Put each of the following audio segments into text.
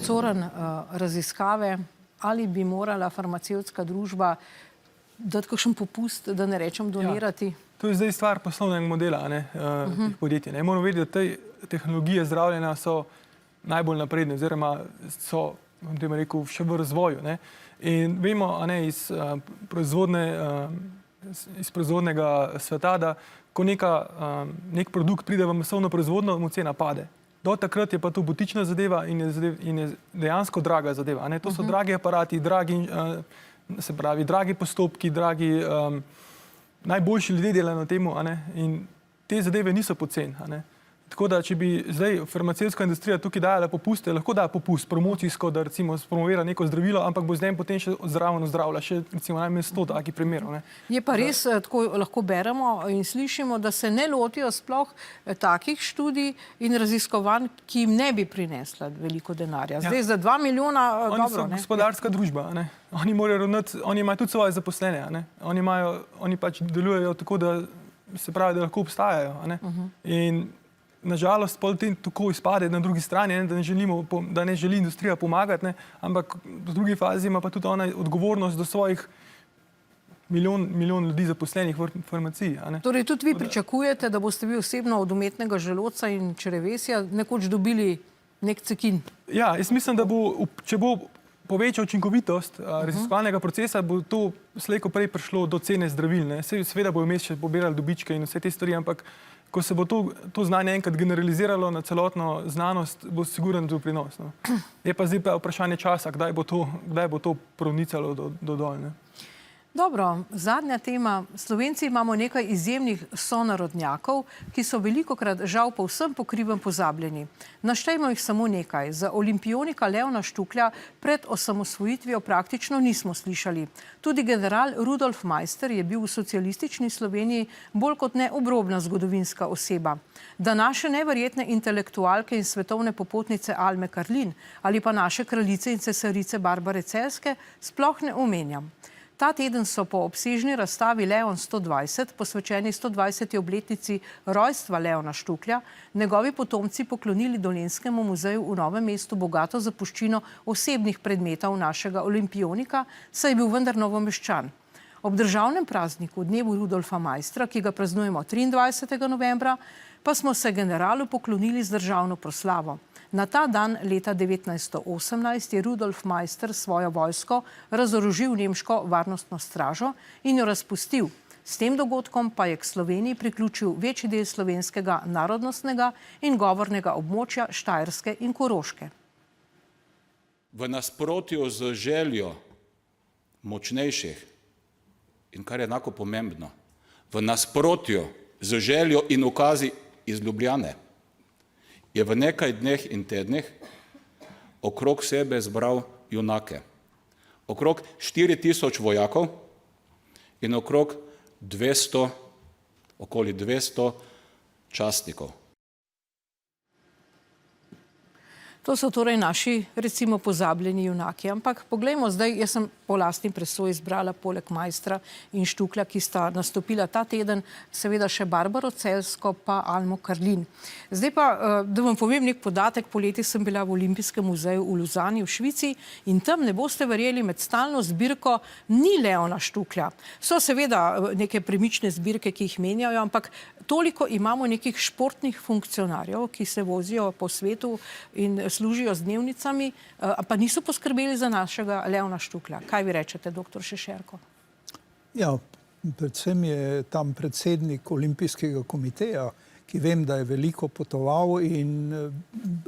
Coren, raziskave, ali bi morala farmacevtska družba dati kakšen popust, da ne rečem donirati? Ja. To je zdaj stvar poslovnega modela teh podjetij. Moramo vedeti, da te tehnologije zdravljenja so najbolj napredne, oziroma so, bom rekel, še v razvoju. In vemo iz proizvodnega sveta, da ko nek produkt pride v masovno proizvodnjo, mu cena pade. Do takrat je pa to butična zadeva in je dejansko draga zadeva. To so dragi aparati, dragi postopki, najboljši ljudje delajo na temu, in te zadeve niso poceni. Tako da, če bi zdaj farmacevtska industrija tukaj dajala popuste, lahko da popust promocijsko, da recimo spromovira neko zdravilo, ampak bo z njim potem še zraven ozdravila, še recimo najmanj 100 takih primerov. Je pa res, tako lahko beremo in slišimo, da se ne lotijo sploh takih študij in raziskovanj, ki jim ne bi prinesla veliko denarja. Zdaj za 2 milijona, dobro. Oni so gospodarska družba. Oni morajo ravnati, oni imajo tudi svoje zaposlene. Oni pač delujejo tako, da se pravi, da lahko obstajajo. In nažalost, potem tako izpade na drugi strani, da ne želi industrija pomagati, ampak v drugi fazi ima pa tudi ona odgovornost do svojih milijon ljudi zaposlenih v farmaciji. Torej, tudi vi pričakujete, da boste vi osebno od umetnega želodca in črevesja nekoč dobili nek cekin? Ja, jaz mislim, da bo, če bo poveča učinkovitost raziskovalnega procesa, bo to slej ko prej prišlo do cene zdravil. Seveda bojo vmes še pobirali dobičke in vse te stvari, ampak ko se bo to znanje enkrat generaliziralo na celotno znanost, bo siguren doprinos. Je pa zdaj pa vprašanje časa, kdaj bo to pronicalo do dol. Dobro, zadnja tema. Slovenci imamo nekaj izjemnih sonarodnjakov, ki so velikokrat žal povsem pokriven pozabljeni. Naštejmo jih samo nekaj. Za olimpionika Leona Štuklja pred osamosvojitvijo praktično nismo slišali. Tudi general Rudolf Maister je bil v socialistični Sloveniji bolj kot ne obrobna zgodovinska oseba. Da naše neverjetne intelektualke in svetovne popotnice Alme Karlin ali pa naše kraljice in cesarice Barbare Celjske sploh ne omenjam. Ta teden so po obsežni razstavi Leon 120, posvečeni 120. obletnici rojstva Leona Štuklja, njegovi potomci poklonili Dolenjskemu muzeju v Novem mestu bogato zapuščino osebnih predmetov našega olimpionika, saj je bil vendar Novomeščan. Ob državnem prazniku, dnevu Rudolfa Maistra, ki ga praznujemo 23. novembra, pa smo se generalu poklonili z državno proslavo. Na ta dan leta 1918 je Rudolf Maister svojo vojsko razorožil nemško varnostno stražo in jo razpustil. S tem dogodkom pa je k Sloveniji priključil večji del slovenskega narodnostnega in govornega območja Štajerske in Koroške. V nasprotju z željo močnejših, in kar je enako pomembno, v nasprotju z željo in ukazi iz Ljubljane, je v nekaj dneh in tednih okrog sebe zbral junake. Okrog 4000 vojakov in okrog okoli 200 častnikov. To so torej naši, recimo, pozabljeni junaki. Ampak poglejmo zdaj, jaz sem po lastni presoji izbrala poleg Maistra in Štuklja, ki sta nastopila ta teden, seveda še Barbaro Celjsko pa Almo Karlin. Zdaj pa, da vam povem nek podatek, poleti sem bila v Olimpijskem muzeju v Luzani v Švici in tam, ne boste verjeli, med stalno zbirko ni Leona Štuklja. So seveda neke premične zbirke, ki jih menjajo, ampak toliko imamo nekih športnih funkcionarjev, ki se vozijo po svetu in služijo z dnevnicami, pa niso poskrbeli za našega Leona Štuklja. Kaj vi rečete, doktor Šešerko? Ja, predvsem je tam predsednik Olimpijskega komiteja, ki vem, da je veliko potoval in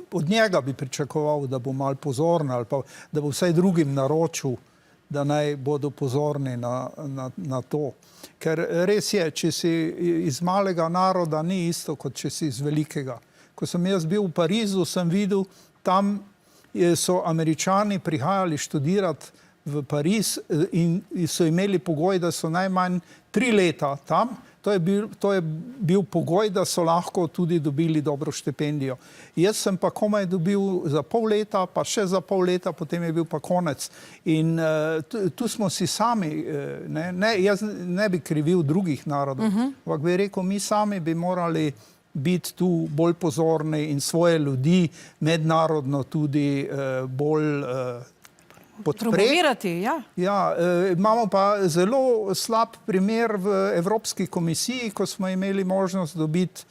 od njega bi pričakoval, da bo malo pozorn ali pa da bo vsaj drugim naročil, da naj bodo pozorni na to. Ker res je, če si iz malega naroda, ni isto, kot če si iz velikega. Ko sem jaz bil v Parizu, sem videl, tam so Američani prihajali študirati v Pariz in so imeli pogoj, da so najmanj 3 leta tam. To je bil pogoj, da so lahko tudi dobili dobro štipendijo. Jaz sem pa komaj dobil za pol leta, pa še za pol leta, potem je bil pa konec. In tu smo si sami, jaz ne bi krivil drugih narodov, ampak bi rekel, mi sami bi morali biti tu bolj pozorni in svoje ljudi mednarodno tudi bolj podpreti. Promovirati, ja. Ja, imamo pa zelo slab primer v Evropski komisiji, ko smo imeli možnost dobiti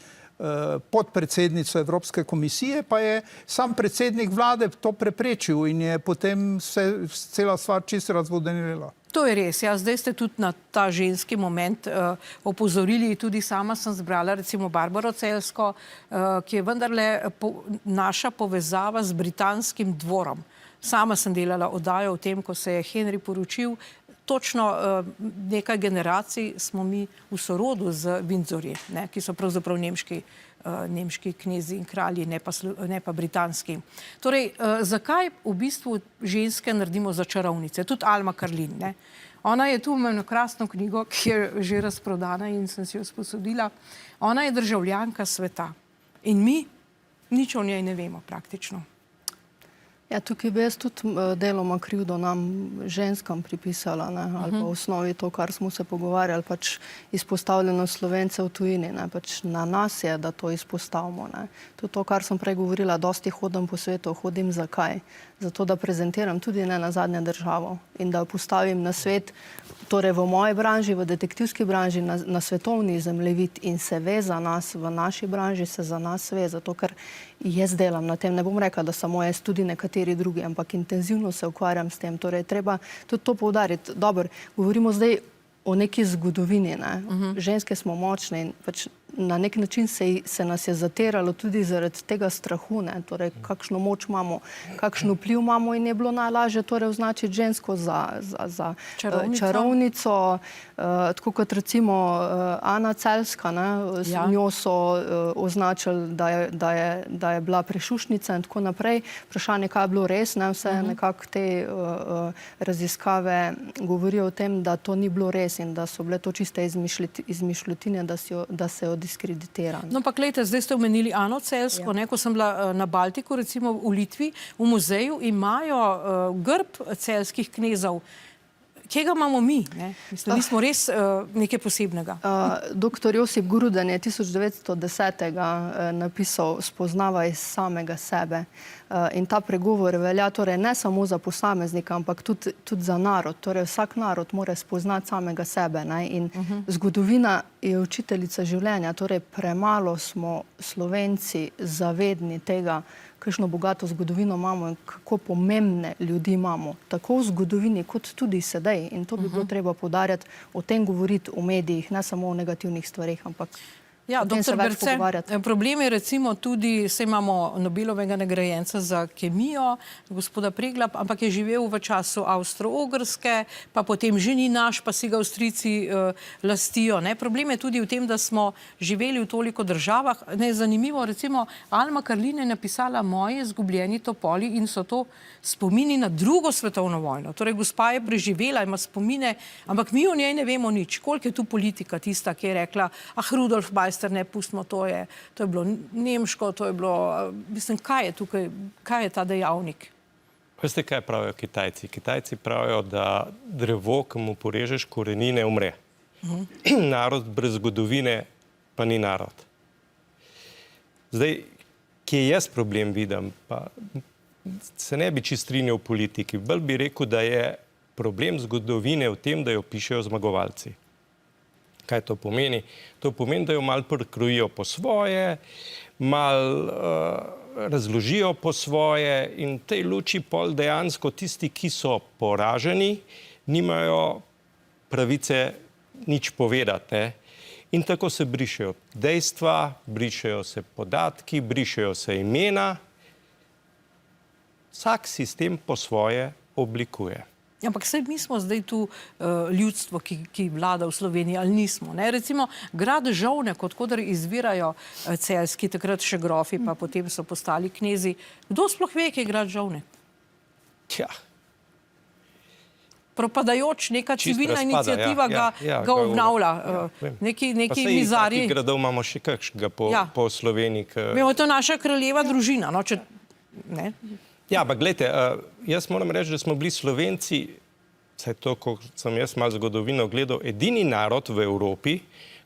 podpredsednico Evropske komisije, pa je sam predsednik vlade to preprečil in je potem se cela stvar čisto razvodenila. To je res, ja. Zdaj ste tudi na ta ženski moment opozorili, tudi sama sem zbrala recimo Barbaro Celjsko, ki je vendarle naša povezava z britanskim dvorom. Sama sem delala oddajo o tem, ko se je Henry poročil. Točno nekaj generacij smo mi v sorodu z Windsorji, ki so pravzaprav nemški knezi in kralji, ne pa britanski. Torej, zakaj v bistvu ženske naredimo za čarovnice? Tudi Alma Karlin. Ona je tu imela krasno knjigo, ki je že razprodana in sem si jo sposodila. Ona je državljanka sveta in mi nič o njej ne vemo praktično. Ja, tukaj bi jaz tudi deloma krivdo nam ženskam pripisala, ali pa v osnovi to, kar smo se pogovarjali, pač izpostavljeno Slovencev v tujini, pač na nas je, da to izpostavimo. To je to, kar sem prej govorila, dosti hodim po svetu, hodim zakaj? Zato, da prezentiram tudi ne nazadnje državo in da postavim na svet, torej v moji branži, v detektivski branži, na svetovni zemljevid in se ve za nas, v naši branži se za nas ve, zato ker jaz delam na tem, ne bom rekla, da samo jaz, tudi nekateri drugi, ampak intenzivno se ukvarjam s tem, torej treba tudi to poudariti. Dobro, govorimo zdaj o neki zgodovini, ženske smo močne in pač na nek način se nas je zateralo tudi zaradi tega strahu, torej kakšno moč imamo, kakšen vpliv imamo in je bilo najlažje torej označiti žensko za čarovnico, tako kot recimo Ana Celjska, z njo so označili, da je bila prešušnica in tako naprej. Vprašanje, kaj je bilo res, vse nekako te raziskave govorijo o tem, da to ni bilo res in da so bile to čiste izmišljotine, da se jo diskreditira. No pa glejte, zdaj ste omenili Ano Celjsko, ko sem bila na Baltiku, recimo v Litvi, v muzeju imajo grb celjskih knezov. Kje ga imamo mi? Mislim, mi smo res nekaj posebnega. Doktor Josip Gruden je 1910 napisal Spoznavaj samega sebe. In ta pregovor velja torej ne samo za posameznika, ampak tudi za narod. Torej vsak narod mora spoznati samega sebe. In zgodovina je učiteljica življenja. Torej premalo smo Slovenci zavedni tega, kakšno bogato zgodovino imamo in kako pomembne ljudi imamo. Tako v zgodovini, kot tudi sedaj. In to bi bilo treba poudarjati, o tem govoriti v medijih, ne samo o negativnih stvareh, ampak ja, doktor Berce, problem je recimo tudi, saj imamo Nobelovega nagrajenca za kemijo, gospoda Preglab, ampak je živel v času Avstro-Ogrske, pa potem že ni naš, pa si ga Avstrijci lastijo. Problem je tudi v tem, da smo živeli v toliko državah. Zanimivo, recimo Alma Karlin je napisala Moji izgubljeni topoli in so to spomini na drugo svetovno vojno. Torej, gospa je preživela, ima spomine, ampak mi o njej ne vemo nič. Koliko je tu politika tista, ki je rekla, Rudolf Meister, ne, pustimo, to je bilo nemško, to je bilo, mislim, kaj je tukaj, kaj je ta dejavnik? Veste, kaj pravijo Kitajci? Kitajci pravijo, da drevo, ki mu porežeš korenine, umre. Narod brez zgodovine pa ni narod. Zdaj, kje jaz problem vidim, pa se ne bi čisto strinjal v politiki, bolj bi rekel, da je problem zgodovine v tem, da jo pišejo zmagovalci. Kaj to pomeni? To pomeni, da jo malo prekrojijo po svoje, malo razložijo po svoje in v tej luči pol dejansko tisti, ki so poraženi, nimajo pravice nič povedati. In tako se brišejo dejstva, brišejo se podatki, brišejo se imena. Vsak sistem po svoje oblikuje. Ampak saj mi smo zdaj tu ljudstvo, ki vlada v Sloveniji, ali nismo. Recimo, grad Žovnek, odkudar izvirajo celjski, takrat še grofi, pa potem so postali knezi. Kdo sploh ve, kje je grad Žovnek? Tja. Propadajoč, neka civilna iniciativa ga obnavlja. Neki mizarji. Takih gradov imamo še kakšnega po Sloveniji. Vemo, to je naša kraljeva družina. Ja, pa gledajte, jaz moram reči, da smo bili Slovenci, vsaj to, ko sem jaz malo zgodovino gledal, edini narod v Evropi,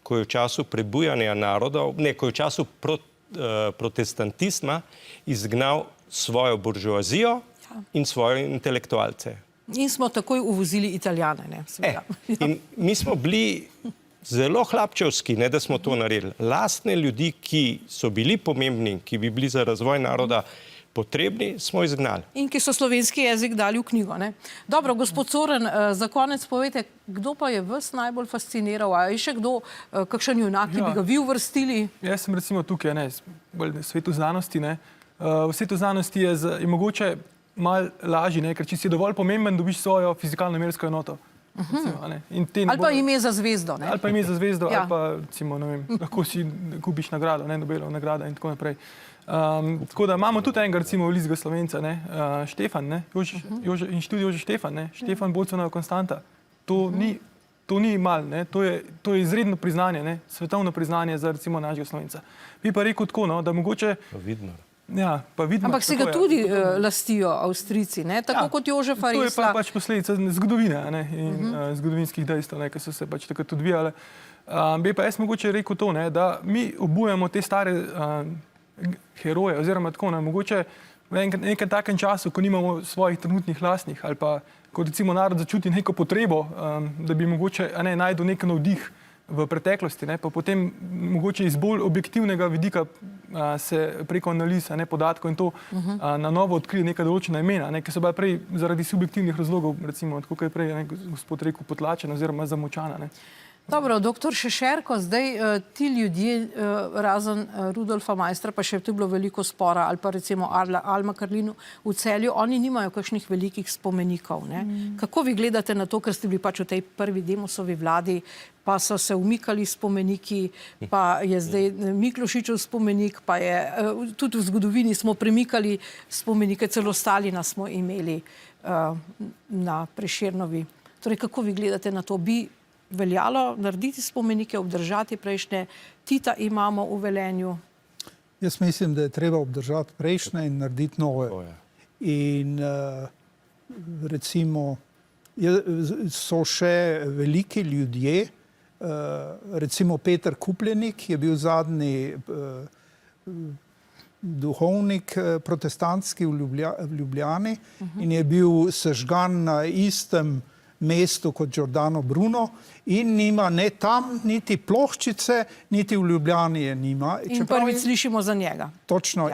ko je v času prebujanja narodov, ne, ko je v času protestantizma izgnal svojo buržoazijo in svoje intelektualce. In smo takoj uvozili Italijane, ne? Seveda. In mi smo bili zelo hlapčevski, ne, da smo to naredili. Lastne ljudi, ki so bili pomembni, ki bi bili za razvoj naroda potrebni, smo izgnali. In ki so slovenski jezik dali v knjigo, ne? Dobro, gospod Coren, za konec povejte, kdo pa je vas najbolj fasciniral? A je še kdo, kakšen junak, ki bi ga vi uvrstili? Jaz sem recimo tukaj, ne, bolj v svetu znanosti, ne. V svetu znanosti je mogoče malo lažje, ne, ker če si dovolj pomemben, dobiš svojo fizikalno-mersko enoto. Recimo, ne. In te ne Ali pa bodo- ime za zvezdo, ne? Ali pa ime za zvezdo, Ja. ali pa recimo, ne vem, lahko si kupiš nagrado, ne, Nobelova nagrada in tako naprej. Tako da imamo tudi enega recimo velikega Slovenca, ne, Štefan, ne, Inštitut Jožef Štefan, ne, Štefan Bolconova konstanta. To ni malo, ne, to je izredno priznanje, ne, svetovno priznanje za recimo našega Slovenca. Bi pa rekel tako, no, da mogoče, Vidno. ja, pa vidimo. Ampak si ga tudi lastijo Avstrijci, ne? Tako kot Jožefa To je Resla. pač posledica zgodovine, ne, in zgodovinskih dejstev, ne, ki so se pač takrat odvijale. Bi pa jaz mogoče rekel to, ne, da mi obujamo te stare heroje, oziroma tako, ne, mogoče v nekem takem času, ko nimamo svojih trenutnih lastnih, ali pa ko recimo narod začuti neko potrebo, da bi mogoče najdel nek navdih v preteklosti, ne, pa potem mogoče iz bolj objektivnega vidika se preko analiz, podatkov in to na novo odkrije neka določena imena, ne, ki so bila prej zaradi subjektivnih razlogov, recimo, tako kot je prej gospod rekel, potlačena oziroma zamočana. Ne. Dobro, doktor Šešerko, zdaj ti ljudje, razen Rudolfa Maistra, pa še tu je bilo veliko spora, ali pa recimo Alma Karlinu v Celju, oni nimajo kakšnih velikih spomenikov, ne? Kako vi gledate na to, ker ste bili pač v tej prvi Demosovi vladi, pa so se umikali spomeniki, pa je zdaj Miklošičev spomenik, pa je tudi v zgodovini smo premikali spomenike, celo Stalina smo imeli na Prešernovi. Torej, kako vi gledate na to? Bi veljalo narediti spomenike, obdržati prejšnje? Tita imamo v Velenju. Jaz mislim, da je treba obdržati prejšnje in narediti nove. In recimo so še veliki ljudje, recimo Peter Kupljenik je bil zadnji duhovnik protestantski v Ljubljani in je bil sežgan na istem mestu kot Giordano Bruno in nima ne tam, niti ploščice, niti v Ljubljani je nima. In prvič slišimo za njega. Točno.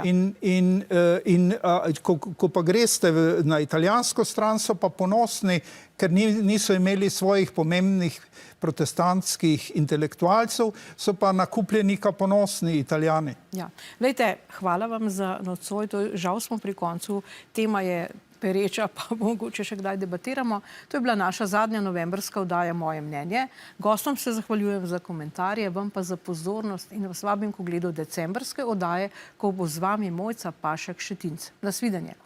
Ko pa greste na italijansko stran, so pa ponosni, ker niso imeli svojih pomembnih protestantskih intelektualcev, so pa na Kupljenika ponosni Italijani. Ja. Glejte, hvala vam za nocoj. Žal smo pri koncu. Tema je pereča, pa mogoče še kdaj debatiramo. To je bila naša zadnja novembrska oddaja Moje mnenje. Gostom se zahvaljujem za komentarje, vam pa za pozornost in vas vabim k ogledu decembrske oddaje, ko bo z vami Mojca Pašek Šetinc. Nasvidenje.